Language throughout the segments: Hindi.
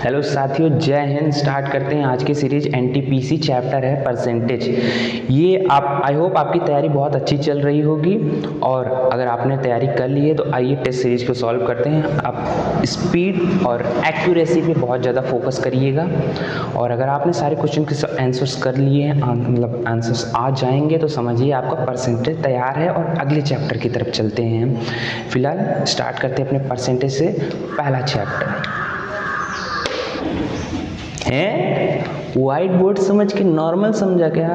हेलो साथियों, जय हिंद। स्टार्ट करते हैं आज की सीरीज। एनटीपीसी चैप्टर है परसेंटेज। ये आप आई होप आपकी तैयारी बहुत अच्छी चल रही होगी, और अगर आपने तैयारी कर ली है तो आइए टेस्ट सीरीज को सॉल्व करते हैं। आप स्पीड और एक्यूरेसी पे बहुत ज़्यादा फोकस करिएगा, और अगर आपने सारे क्वेश्चन के आंसर्स कर लिए हैं, मतलब आंसर्स आ जाएंगे, तो समझिए आपका परसेंटेज तैयार है और अगले चैप्टर की तरफ चलते हैं। फिलहाल स्टार्ट करते हैं अपने परसेंटेज से। पहला चैप्टर है व्हाइट बोर्ड समझ के नॉर्मल समझा क्या?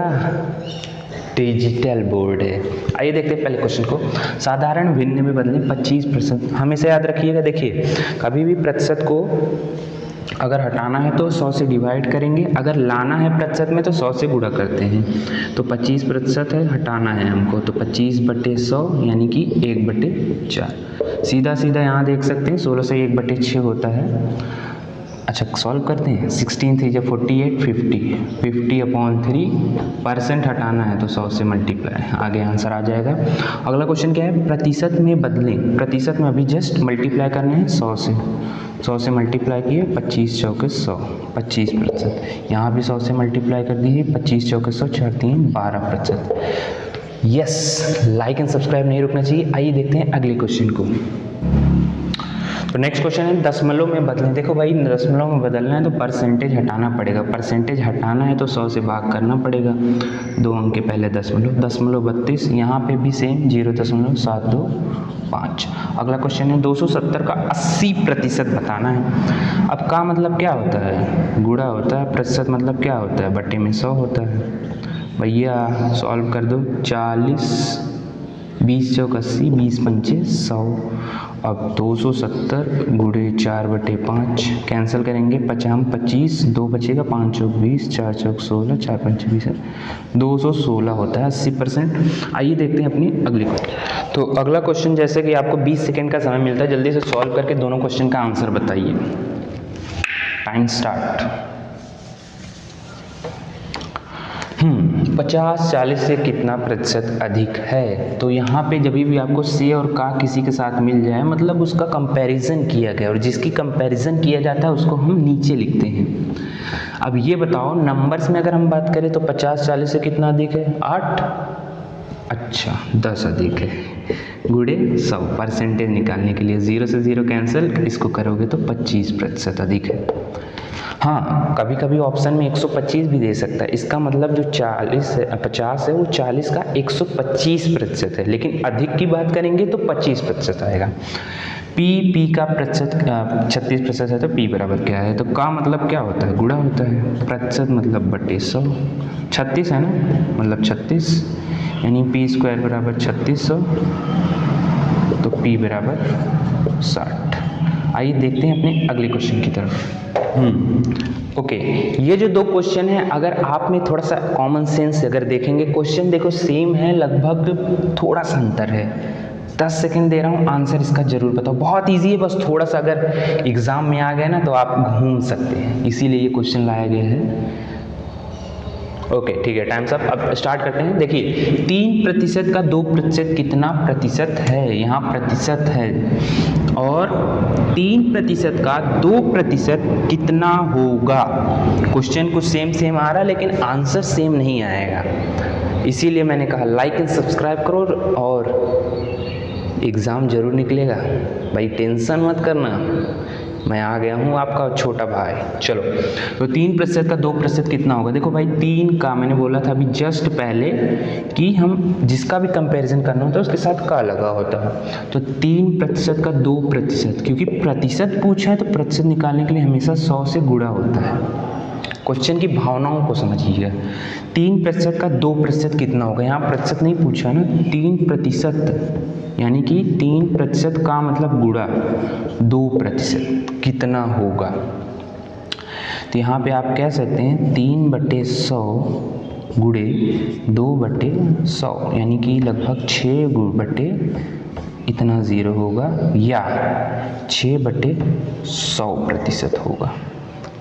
डिजिटल बोर्ड है। आइए देखते हैं पहले क्वेश्चन को। साधारण भिन्न में बदलें 25%। हमेशा याद रखिएगा, देखिए कभी भी प्रतिशत को अगर हटाना है तो 100 से डिवाइड करेंगे, अगर लाना है प्रतिशत में तो 100 से गुणा करते हैं। तो 25% है, हटाना है हमको, तो 25/100 यानी कि 1/4। सीधा सीधा यहाँ देख सकते हैं 16 से 1/6 होता है। अच्छा, सॉल्व करते हैं। 16 3 48, 50/3%। हटाना है तो 100 से मल्टीप्लाई, आगे आंसर आ जाएगा। अगला क्वेश्चन क्या है? प्रतिशत में बदलें। प्रतिशत में अभी जस्ट मल्टीप्लाई करने हैं 100 से मल्टीप्लाई किए, 25 चौके 100, 25%। यहाँ भी 100 से मल्टीप्लाई कर दीजिए, 25 चौके 100, 4 3 12%। यस, लाइक एंड सब्सक्राइब नहीं रुकना चाहिए। आइए देखते हैं अगले क्वेश्चन को। तो नेक्स्ट क्वेश्चन है दशमलव में बदलें। देखो भाई, दशमलव में बदलना है तो परसेंटेज हटाना पड़ेगा। परसेंटेज हटाना है तो 100 से भाग करना पड़ेगा। 2 अंक के पहले दशमलव 32, यहाँ पे भी सेम 0.725। अगला क्वेश्चन है 270 का 80% बताना है। अब का मतलब क्या होता है? गुणा होता है। प्रतिशत मतलब क्या होता है? बट्टे में 100 होता है। भैया सॉल्व कर दो। 40 20 चौक 80, 20 पंचे 100। अब 270 गुणे 4/5 कैंसिल करेंगे, 25 2 बचेगा, 5 चौक 20, 4 चौक 16, 4 पंचे 20, 216 होता है 80%। आइए देखते हैं अपनी अगली क्वेश्चन। तो अगला क्वेश्चन, जैसे कि आपको 20 सेकेंड का समय मिलता है, जल्दी से सॉल्व करके दोनों क्वेश्चन का आंसर बताइए। Time start. 50-40 से कितना प्रतिशत अधिक है? तो यहाँ पे जब भी आपको से और का किसी के साथ मिल जाए, मतलब उसका कंपैरिजन किया गया, और जिसकी कंपैरिजन किया जाता है उसको हम नीचे लिखते हैं। अब ये बताओ, नंबर्स में अगर हम बात करें तो 50-40 से कितना अधिक है? 8। अच्छा, 10 अधिक है। गुणे 100, परसेंटेज निकालने के लिए 0 से 0 कैंसिल, इसको करोगे तो 25% अधिक है। हाँ, कभी कभी ऑप्शन में 125 भी दे सकता है। इसका मतलब जो 50 है वो 40 का 125% है, लेकिन अधिक की बात करेंगे तो 25% आएगा। पी का प्रतिशत 36% है, तो पी बराबर क्या है? तो का मतलब क्या होता है? गुणा होता है। प्रतिशत मतलब बटे 100। 36 है ना, मतलब 36, यानी पी स्क्वायर बराबर 3600, तो पी बराबर 60। आइए देखते हैं अपने अगले क्वेश्चन की तरफ। ओके, ये जो दो क्वेश्चन है, अगर आप में थोड़ा सा कॉमन सेंस अगर देखेंगे, क्वेश्चन देखो सेम है, लगभग थोड़ा सा अंतर है। 10 सेकंड दे रहा हूँ, आंसर इसका जरूर बताओ। बहुत इजी है, बस थोड़ा सा अगर एग्जाम में आ गया ना तो आप घूम सकते हैं, इसीलिए ये क्वेश्चन लाया गया है। ओके, ठीक है, टाइम्स अप। अब स्टार्ट करते हैं। देखिए, 3% का 2% कितना प्रतिशत है? यहाँ प्रतिशत है, और 3% का 2% कितना होगा? क्वेश्चन कुछ सेम आ रहा है, लेकिन आंसर सेम नहीं आएगा। इसीलिए मैंने कहा लाइक एंड सब्सक्राइब करो, और एग्ज़ाम जरूर निकलेगा भाई, टेंशन मत करना। मैं आ गया हूँ, आपका छोटा भाई। चलो, तो 3% का 2% कितना होगा? देखो भाई, 3 का मैंने बोला था अभी जस्ट पहले कि हम जिसका भी कंपैरिजन करना होता है उसके साथ का लगा होता है। तो 3% का 2%, क्योंकि प्रतिशत पूछा है तो प्रतिशत निकालने के लिए हमेशा 100 से गुणा होता है। क्वेश्चन की भावनाओं को समझिएगा। 3% का 2% कितना होगा? यहाँ प्रतिशत नहीं पूछा ना, 3%, यानी कि 3% का मतलब गुणा 2% कितना होगा? तो यहाँ पे आप कह सकते हैं 3/100 गुणे 2/100, यानी कि लगभग 6 इतना 0 होगा, या 6/100% होगा।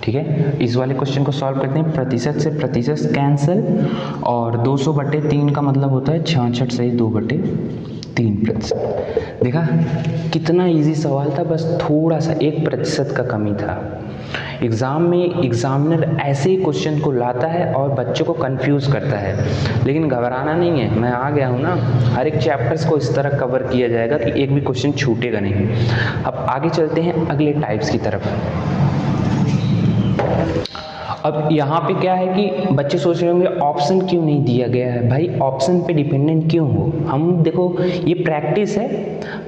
ठीक है, इस वाले क्वेश्चन को सॉल्व करते हैं। प्रतिशत से प्रतिशत कैंसिल, और 200/3 का मतलब होता है 66 सही 2/3%। देखा कितना इजी सवाल था, बस थोड़ा सा 1% का कमी था। एग्ज़ाम में एग्ज़ामिनर ऐसे ही क्वेश्चन को लाता है और बच्चों को कंफ्यूज करता है, लेकिन घबराना नहीं है, मैं आ गया हूँ ना। हर एक चैप्टर्स को इस तरह कवर किया जाएगा कि एक भी क्वेश्चन छूटेगा नहीं। अब आगे चलते हैं अगले टाइप्स की तरफ। अब यहाँ पे क्या है कि बच्चे सोच रहे होंगे ऑप्शन क्यों नहीं दिया गया है, भाई ऑप्शन पे डिपेंडेंट क्यों हो। हम देखो ये प्रैक्टिस है,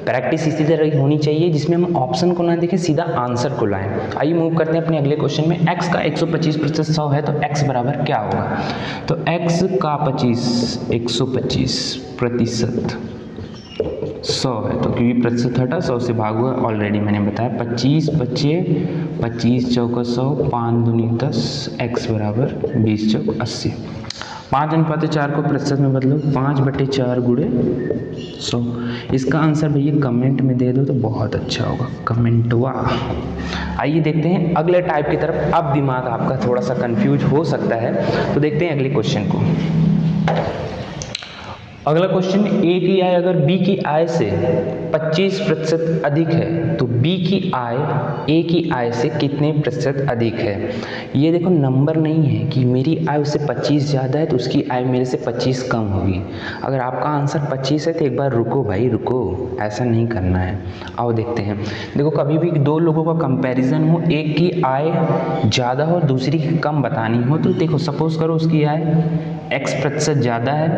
प्रैक्टिस इसी तरह होनी चाहिए जिसमें हम ऑप्शन को ना देखें, सीधा आंसर को लाएं। आइए मूव करते हैं अपने अगले क्वेश्चन में। x का 125% 100 है तो x बराबर क्या होगा। तो x का 125% 100 है तो क्योंकि प्रतिशत हटा 100 से भाग हुआ, ऑलरेडी मैंने बताया 25 बच्चे 25 चौका 100 5 दूनी 10 x बराबर 20 चौक 80। 5:4 को प्रतिशत में बदलो 5/4 गुणे 100। इसका आंसर भैया कमेंट में दे दो तो बहुत अच्छा होगा, कमेंट वाह। आइए देखते हैं अगले टाइप की तरफ। अब दिमाग आपका थोड़ा सा कंफ्यूज हो सकता है तो देखते हैं अगले क्वेश्चन को। अगला क्वेश्चन, ए की आय अगर बी की आय से 25% अधिक है तो बी की आय ए की आय से कितने प्रतिशत अधिक है। ये देखो नंबर नहीं है कि मेरी आय उससे 25 ज़्यादा है तो उसकी आय मेरे से 25 कम होगी। अगर आपका आंसर 25 है तो एक बार रुको भाई रुको, ऐसा नहीं करना है। आओ देखते हैं। देखो कभी भी दो लोगों का कंपैरिजन हो, एक की आय ज़्यादा हो दूसरी की कम बतानी हो, तो देखो सपोज करो उसकी आय x% ज़्यादा है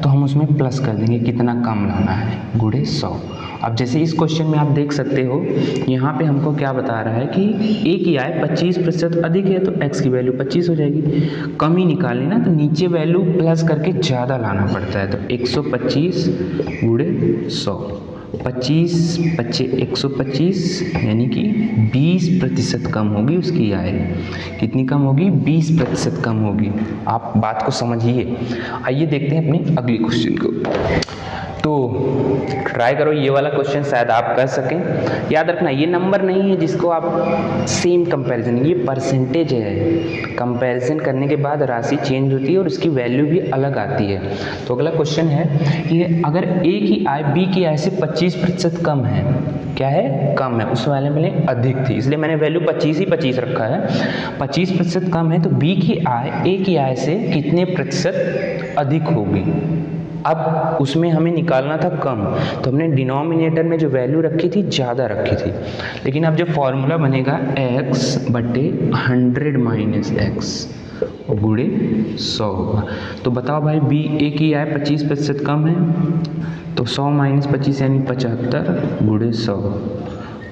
तो हम उसमें प्लस कर देंगे कितना कम लाना है, गुणे 100। अब जैसे इस क्वेश्चन में आप देख सकते हो यहाँ पे हमको क्या बता रहा है कि ए की आय 25% अधिक है तो x की वैल्यू 25 हो जाएगी। कम ही निकालनी ना तो नीचे वैल्यू प्लस करके ज़्यादा लाना पड़ता है, तो 125 गुणे 100, 25 बच्चे 125 यानी कि 20% कम होगी उसकी आय। कितनी कम होगी, 20% कम होगी। आप बात को समझिए। आइए देखते हैं अपने अगले क्वेश्चन को। तो ट्राई करो ये वाला क्वेश्चन शायद आप कर सकें। याद रखना ये नंबर नहीं है जिसको आप सेम कंपैरिजन, ये परसेंटेज है। कंपैरिजन करने के बाद राशि चेंज होती है और उसकी वैल्यू भी अलग आती है। तो अगला क्वेश्चन है कि अगर ए की आय बी की आय से 25% कम है, क्या है कम है, उस वाले में अधिक थी इसलिए मैंने वैल्यू 25 ही 25 रखा है। 25% कम है तो बी की आय ए की आय से कितने प्रतिशत अधिक होगी। अब उसमें हमें निकालना था कम, तो हमने डिनोमिनेटर में जो वैल्यू रखी थी ज़्यादा रखी थी। लेकिन अब जो फॉर्मूला बनेगा x/100 माइनस x गुणे 100 होगा। तो बताओ भाई बी ए की आय 25% कम है तो 100 माइनस 25 यानी 75 गुणे 100।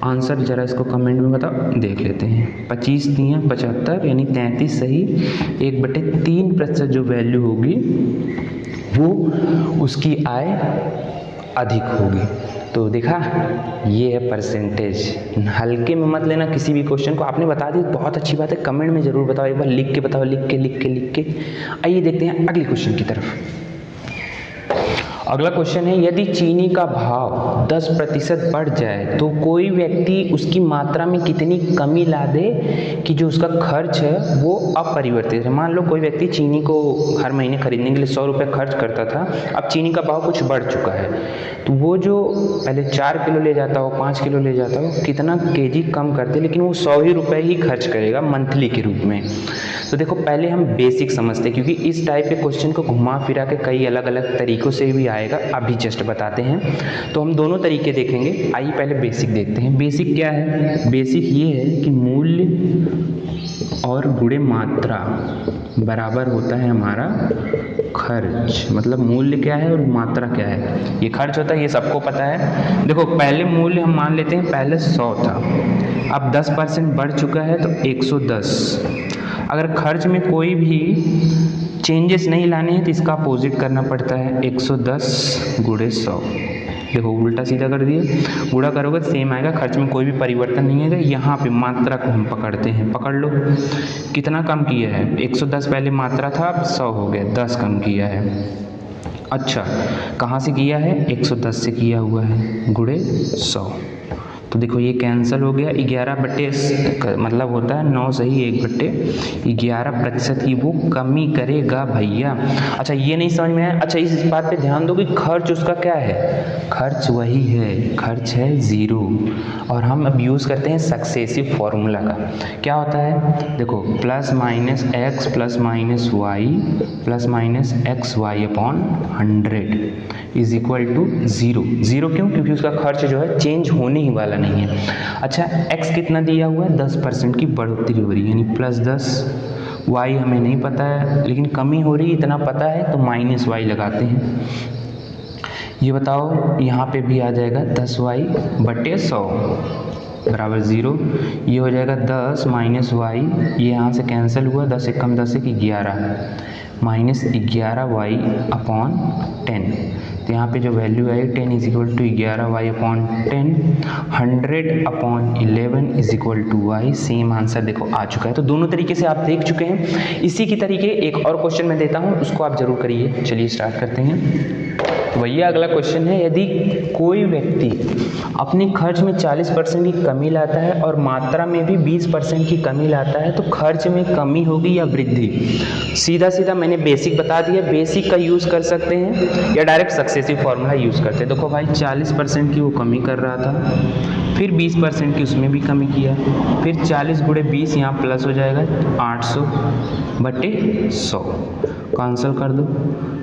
आंसर जरा इसको कमेंट में बताओ, देख लेते हैं। 25 3 75 यानी 33 सही। 1/3% जो वैल्यू होगी वो उसकी आय अधिक होगी। तो देखा ये है परसेंटेज। हल्के में मत लेना किसी भी क्वेश्चन को। आपने बता दी बहुत अच्छी बात है, कमेंट में ज़रूर बताओ, एक बार लिख के बताओ, लिख के। आइए देखते हैं अगले क्वेश्चन की तरफ। अगला क्वेश्चन है यदि चीनी का भाव 10% बढ़ जाए तो कोई व्यक्ति उसकी मात्रा में कितनी कमी ला दे कि जो उसका खर्च है वो अपरिवर्तित है। मान लो कोई व्यक्ति चीनी को हर महीने खरीदने के लिए 100 रुपये खर्च करता था, अब चीनी का भाव कुछ बढ़ चुका है तो वो जो पहले 4 किलो ले जाता हो 5 किलो ले जाता हो कितना केजी कम करते, लेकिन वो 100 रुपये ही खर्च करेगा मंथली के रूप में। तो देखो पहले हम बेसिक समझते हैं क्योंकि इस टाइप के क्वेश्चन को घुमा फिरा के कई अलग अलग तरीक़ों से भी आएगा, अभी जस्ट बताते हैं। तो हम दोनों तरीके देखेंगे। आइए पहले बेसिक देखते हैं। बेसिक क्या है, बेसिक ये है कि मूल्य और गुणे मात्रा बराबर होता है हमारा खर्च। मतलब मूल्य क्या है और मात्रा क्या है, ये खर्च होता है, ये सबको पता है। देखो पहले मूल्य हम मान लेते हैं पहले 100 था, अब 10% बढ़ चुका है तो 110। अगर खर्च में कोई भी चेंजेस नहीं लाने हैं तो इसका अपोजिट करना पड़ता है, 110 गुणे 100। देखो उल्टा सीधा कर दिया, गुणा करोगे सेम आएगा, खर्च में कोई भी परिवर्तन नहीं आएगा। यहाँ पे मात्रा को हम पकड़ते हैं, पकड़ लो कितना कम किया है, 110 पहले मात्रा था अब 100 हो गया, 10 कम किया है। अच्छा कहाँ से किया है, 110 से किया हुआ है, गुणे 100। तो देखो ये कैंसिल हो गया, 11 बट्टे मतलब होता है 9 सही 1/11% की वो कमी करेगा भैया। अच्छा ये नहीं समझ में आया, अच्छा इस बात पे ध्यान दो कि खर्च उसका क्या है, खर्च वही है, खर्च है 0। और हम अब यूज़ करते हैं सक्सेसिव फॉर्मूला का। क्या होता है देखो, plus minus x plus minus y plus minus x y upon 100 is equal to 0। 0 क्यों? क्योंकि उसका खर्च जो है चेंज होने ही वाला नहीं है। अच्छा x कितना दिया हुआ है, 10% की बढ़ोतरी हो रही है यानी +10, y हमें नहीं पता है लेकिन कमी हो रही है इतना पता है, तो -y लगाते हैं। ये बताओ यहाँ पे भी आ जाएगा 10y/100 बराबर 0। ये हो जाएगा 10 -y, ये यहाँ से कैंसिल हुआ, 10 एकम 10 एक 11 -11y अपॉन 10। तो यहाँ पे जो वैल्यू आई 10 is equal to 11y upon 10, 100 upon 11 is equal to y। Same answer देखो आ चुका है। तो दोनों तरीके से आप देख चुके हैं। इसी की तरीके एक और क्वेश्चन मैं देता हूँ, उसको आप जरूर करिए। चलिए स्टार्ट करते हैं। तो भैया अगला क्वेश्चन है, यदि कोई व्यक्ति अपने खर्च में 40% की कमी लाता है और मात्रा में भी 20% की कमी लाता है, तो खर्च में कमी होगी या वृद्धि? सीधा सीधा मैंने बेसिक बता दिया, बेसिक का यूज़ कर सकते हैं या डायरेक्ट सक्सेसिव फॉर्मूला यूज़ करते हैं। देखो भाई 40% की वो कमी कर रहा था, फिर 20% की उसमें भी कमी किया, फिर 40 गुणे 20 यहाँ प्लस हो जाएगा 800/100 कैंसिल कर दो,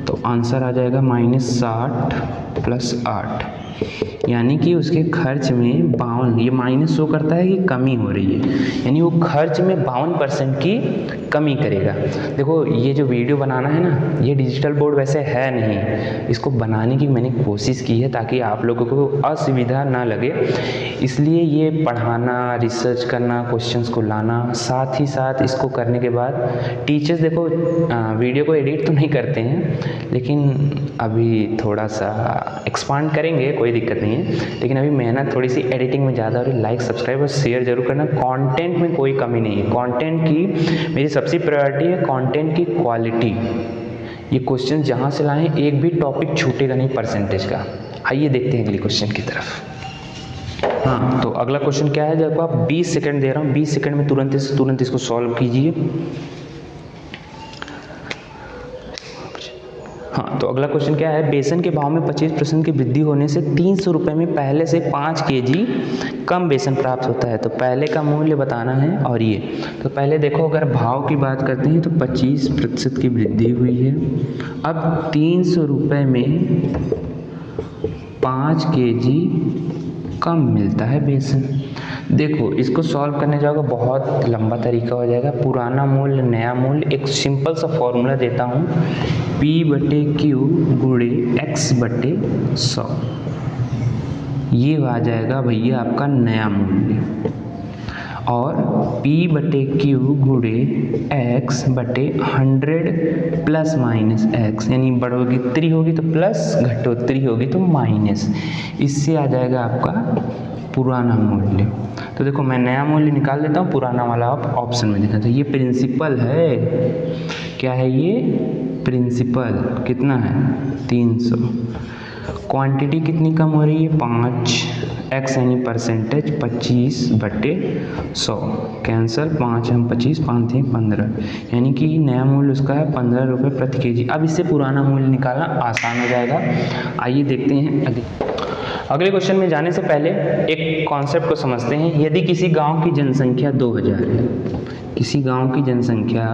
तो आंसर आ जाएगा -60 + 8, यानी कि उसके खर्च में 52, ये माइनस शो करता है कि कमी हो रही है, यानी वो खर्च में 52% की कमी करेगा। देखो ये जो वीडियो बनाना है ना, ये डिजिटल बोर्ड वैसे है नहीं, इसको बनाने की मैंने कोशिश की है ताकि आप लोगों को असुविधा ना लगे, इसलिए ये पढ़ाना, रिसर्च करना, क्वेश्चंस को लाना, साथ ही साथ इसको करने के बाद टीचर्स देखो वीडियो को एडिट तो नहीं करते हैं, लेकिन अभी थोड़ा सा एक्सपांड करेंगे, कोई दिक्कत नहीं है, लेकिन अभी मेहनत थोड़ी सी एडिटिंग में ज़्यादा हो रही है। लाइक सब्सक्राइब और शेयर जरूर करना। कंटेंट में कोई कमी नहीं है, कंटेंट की मेरी सबसे प्रायोरिटी है, कंटेंट की क्वालिटी। ये क्वेश्चन जहाँ से लाएं एक भी टॉपिक छूटेगा नहीं परसेंटेज का। आइए देखते हैं अगले क्वेश्चन की तरफ। हाँ, तो अगला क्वेश्चन क्या है, जब आप 20 सेकंड दे रहा हूँ, 20 सेकंड में तुरंत इसको सॉल्व कीजिए। हाँ, तो अगला क्वेश्चन क्या है, बेसन के भाव में 25% की वृद्धि होने से 300 रुपये में पहले से 5 kg कम बेसन प्राप्त होता है। तो पहले का मूल्य बताना है। और ये तो पहले देखो, अगर भाव की बात करते हैं तो 25% की वृद्धि हुई है। अब 300 रुपये में 5 kg कम मिलता है बेसन। देखो इसको सॉल्व करने जाओगे बहुत लंबा तरीका हो जाएगा। पुराना मूल्य नया मूल्य, एक सिंपल सा फॉर्मूला देता हूँ, P/Q गुणे X/100, ये आ जाएगा भैया आपका नया मूल्य। और P/Q गुणे X/100 प्लस माइनस X, यानी बढ़ोतरी होगी तो प्लस, घटोतरी होगी तो माइनस, इससे आ जाएगा आपका पुराना मूल्य। तो देखो मैं नया मूल्य निकाल देता हूँ, पुराना वाला आप ऑप्शन में देखा। तो ये प्रिंसिपल है, क्या है ये प्रिंसिपल, कितना है 300। क्वांटिटी कितनी कम हो रही है 5, x यानी परसेंटेज 25/100 कैंसल, 5 हम 25, 5 थे 15, यानी कि नया मूल्य उसका है 15 रुपये प्रति kg। अब इससे पुराना मूल्य निकालना आसान हो जाएगा। आइए देखते हैं अगले क्वेश्चन में जाने से पहले एक कॉन्सेप्ट को समझते हैं। यदि किसी गांव की जनसंख्या 2000 है, किसी गांव की जनसंख्या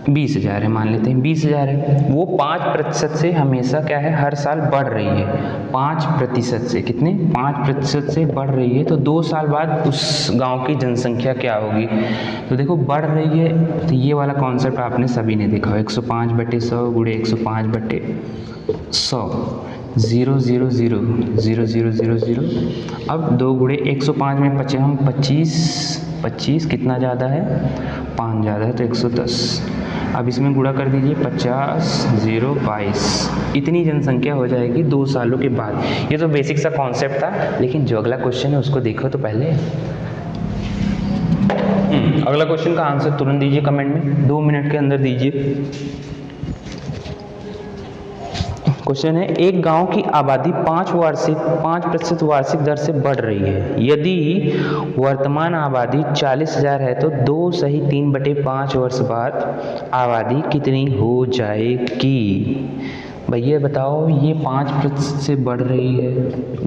20,000 है, मान लेते हैं 20,000 है, वो 5% से हमेशा क्या है हर साल बढ़ रही है। 5% से कितने, 5% से बढ़ रही है, तो 2 साल बाद उस गांव की जनसंख्या क्या होगी। तो देखो बढ़ रही है, तो ये वाला कॉन्सेप्ट आपने सभी ने देखा हो, 105/100 गुणे 105/100, 0 0 0 0 0 0 0। अब 2 गुणे 105 में बचे हम 25, कितना ज़्यादा है 5 ज़्यादा है, तो 110। अब इसमें गुणा कर दीजिए 50, 0 22, इतनी जनसंख्या हो जाएगी 2 सालों के बाद। ये तो बेसिक सा कॉन्सेप्ट था, लेकिन जो अगला क्वेश्चन है उसको देखो तो पहले। अगला क्वेश्चन का आंसर तुरंत दीजिए कमेंट में, 2 मिनट के अंदर दीजिए। क्वेश्चन है, एक गांव की आबादी 5% वार्षिक दर से बढ़ रही है। यदि वर्तमान आबादी 40,000 है तो 2 सही 3/5 वर्ष बाद आबादी कितनी हो जाएगी? भैया बताओ, ये 5% से बढ़ रही है,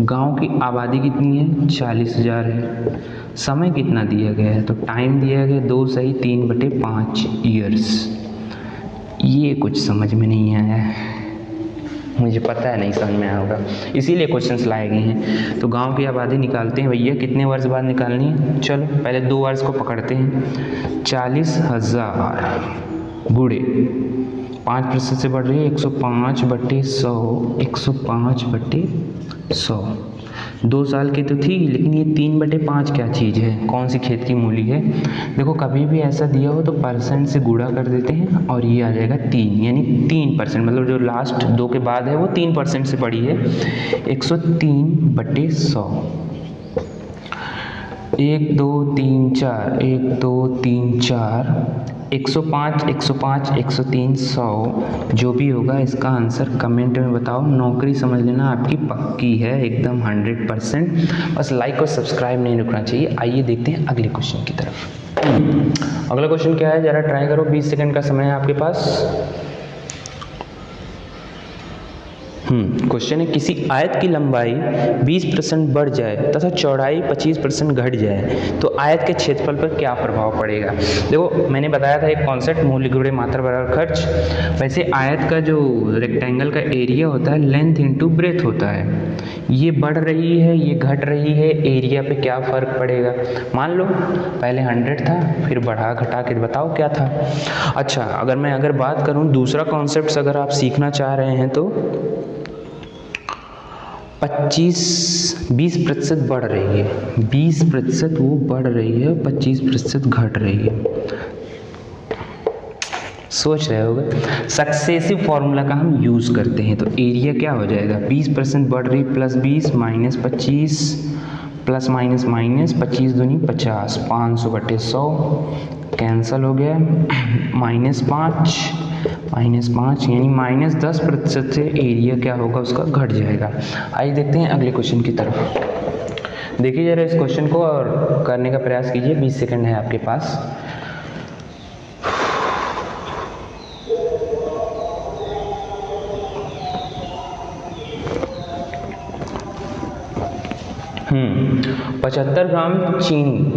गांव की आबादी कितनी है? 40,000 है, समय कितना दिया गया है? तो टाइम दिया गया 2 सही 3/5 ईयर्स। ये कुछ समझ में नहीं आया है, मुझे पता है नहीं समझ में आया होगा, इसीलिए क्वेश्चंस लाए गए हैं। तो गांव की आबादी निकालते हैं भैया, कितने वर्ष बाद निकालनी है? चलो पहले 2 वर्ष को पकड़ते हैं। 40,000 गुणे 5% से बढ़ रही है, 105/100, 105/100। 2 साल की तो थी, लेकिन ये 3/5 क्या चीज़ है? कौन सी खेत की मूली है? देखो कभी भी ऐसा दिया हो तो परसेंट से गुणा कर देते हैं और ये आ जाएगा 3, यानी 3%, मतलब जो लास्ट 2 के बाद है वो 3% से बढ़ी है। 103/100। 1 2 3 4, 1 2 3 4, 105, 105, 103, 100 जो भी होगा इसका आंसर कमेंट में बताओ। नौकरी समझ लेना आपकी पक्की है एकदम 100%। बस लाइक और सब्सक्राइब नहीं रुकना चाहिए। आइए देखते हैं अगले क्वेश्चन की तरफ। अगला क्वेश्चन क्या है, जरा ट्राई करो, 20 सेकंड का समय है आपके पास। क्वेश्चन है, किसी आयत की लंबाई 20% बढ़ जाए तथा चौड़ाई 25% घट जाए तो आयत के क्षेत्रफल पर क्या प्रभाव पड़ेगा? देखो मैंने बताया था एक कॉन्सेप्ट, मूल्य गुणे मात्रा बराबर खर्च। वैसे आयत का जो रेक्टेंगल का एरिया होता है लेंथ इंटू ब्रेथ होता है। ये बढ़ रही है, ये घट रही है, एरिया पे क्या फ़र्क पड़ेगा? मान लो पहले 100 था, फिर बढ़ा घटा के बताओ क्या था। अच्छा, अगर बात करूँ दूसरा कॉन्सेप्ट अगर आप सीखना चाह रहे हैं तो 20% बढ़ रही है, 20% वो बढ़ रही है, 25% घट रही है। सोच रहे होगे, सक्सेसिव फॉर्मूला का हम यूज़ करते हैं। तो एरिया क्या हो जाएगा? 20% बढ़ रही plus 20 minus 25 plus minus minus 25 दूनी 50, 500/100 कैंसिल हो गया, -5 यानी -10% से एरिया क्या होगा उसका घट जाएगा। आइए देखते हैं अगले क्वेश्चन की तरफ। देखिए जरा इस क्वेश्चन को और करने का प्रयास कीजिए, 20 सेकंड है आपके पास। हम्म 75 ग्राम चीनी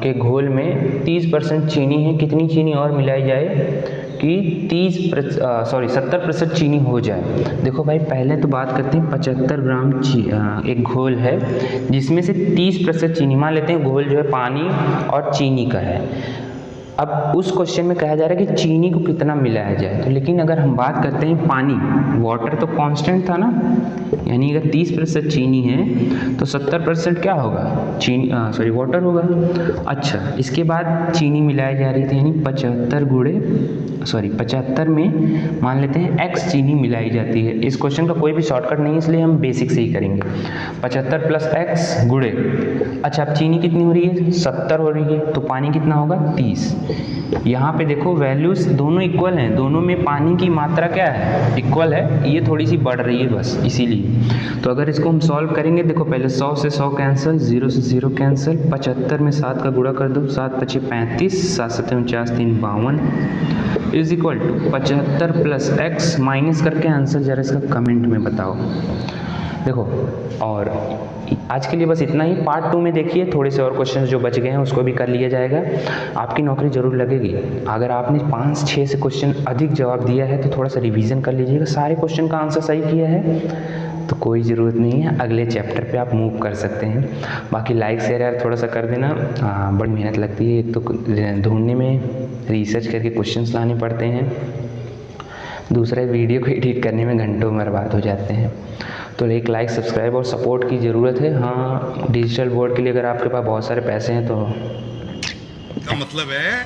के घोल में 30% चीनी है, कितनी चीनी और मिलाई जाए कि 70% चीनी हो जाए? देखो भाई पहले तो बात करते हैं 75 ग्राम एक घोल है जिसमें से 30% चीनी, मान लेते हैं घोल जो है पानी और चीनी का है। अब उस क्वेश्चन में कहा जा रहा है कि चीनी को कितना मिलाया जाए, तो लेकिन अगर हम बात करते हैं पानी, वाटर तो कांस्टेंट था ना, यानी अगर 30% चीनी है तो 70% क्या होगा? वाटर होगा। अच्छा, इसके बाद चीनी मिलाई जा रही थी, यानी 75 में मान लेते हैं x चीनी मिलाई जाती है। इस क्वेश्चन का कोई भी शॉर्टकट नहीं है, इसलिए हम बेसिक से ही करेंगे। 75 + x गुणे, अच्छा अब चीनी कितनी हो रही है? 70 हो रही है, तो पानी कितना होगा? 30। यहाँ पे देखो वैल्यूज दोनों इक्वल हैं, दोनों में पानी की मात्रा क्या है? इक्वल है, ये थोड़ी सी बढ़ रही है बस इसीलिए। तो अगर इसको हम सॉल्व करेंगे, देखो पहले 100 से 100 कैंसिल, 0 से 0 कैंसिल, 75 में 7 का गुणा कर दो, 7 × 5 = 35, 7 × 7 = 49, 3 = 52 is equal to 75 + x minus करके आंसर जरा इसका कमेंट में बताओ। देखो और आज के लिए बस इतना ही। पार्ट 2 में देखिए थोड़े से और क्वेश्चंस जो बच गए हैं उसको भी कर लिया जाएगा, आपकी नौकरी जरूर लगेगी। अगर आपने 5-6 से क्वेश्चन अधिक जवाब दिया है तो थोड़ा सा रिवीजन कर लीजिएगा। सारे क्वेश्चन का आंसर सही किया है तो कोई ज़रूरत नहीं है, अगले चैप्टर पे आप मूव कर सकते हैं। बाकी लाइक शेयर यार थोड़ा सा कर देना, बड़ी मेहनत लगती है, एक तो ढूंढने में, रिसर्च करके क्वेश्चंस लाने पड़ते हैं, दूसरा वीडियो को एडिट करने में घंटों बर्बाद हो जाते हैं। तो एक लाइक सब्सक्राइब और सपोर्ट की ज़रूरत है। हाँ, डिजिटल बोर्ड के लिए अगर आपके पास बहुत सारे पैसे हैं तो का मतलब है